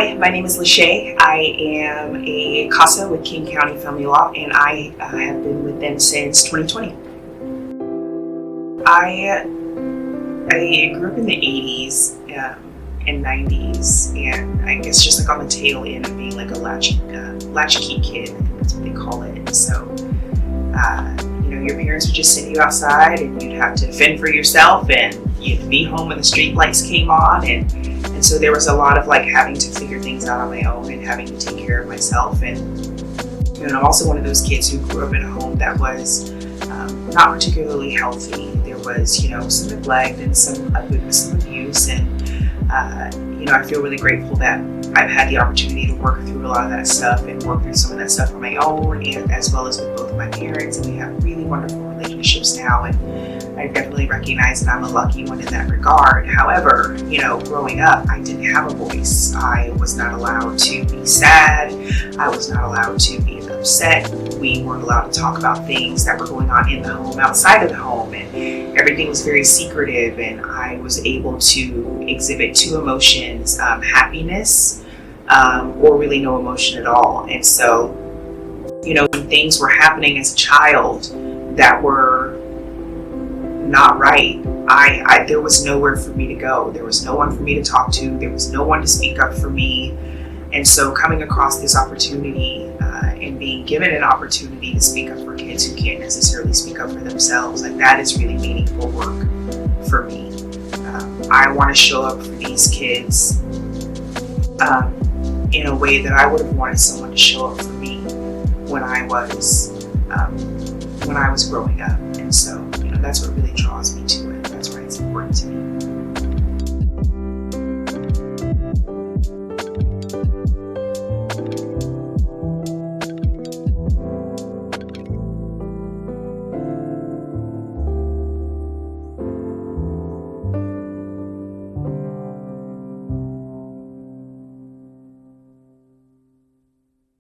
Hi, my name is LaSha. I am a CASA with King County Family Law, and I have been with them since 2020. I grew up in the 80s and 90s, and I guess just like on the tail end of being like a latchkey kid, I think that's what they call it. And so, your parents would just send you outside, and you'd have to fend for yourself, and you'd be home when the street lights came on, and so there was a lot of like having to figure things out on my own and having to take care of myself. And I'm also one of those kids who grew up in a home that was not particularly healthy. There was, some neglect and some abuse, and I feel really grateful that I've had the opportunity to work through a lot of that stuff and work through some of that stuff on my own, and as well as with both of my parents. And we have really wonderful relationships now, and I definitely recognize that I'm a lucky one in that regard. However, growing up, I didn't have a voice. I was not allowed to be sad. I was not allowed to be upset. We weren't allowed to talk about things that were going on in the home, outside of the home, and everything was very secretive. And I was able to exhibit two emotions, happiness, or really no emotion at all. And so, when things were happening as a child that were not right, there was nowhere for me to go. There was no one for me to talk to. There was no one to speak up for me. And so coming across this opportunity and being given an opportunity to speak up for kids who can't necessarily speak up for themselves, like that is really meaningful work for me. I want to show up for these kids in a way that I would have wanted someone to show up for me when I was growing up. And so, that's what really draws me to it. That's why it's important to me.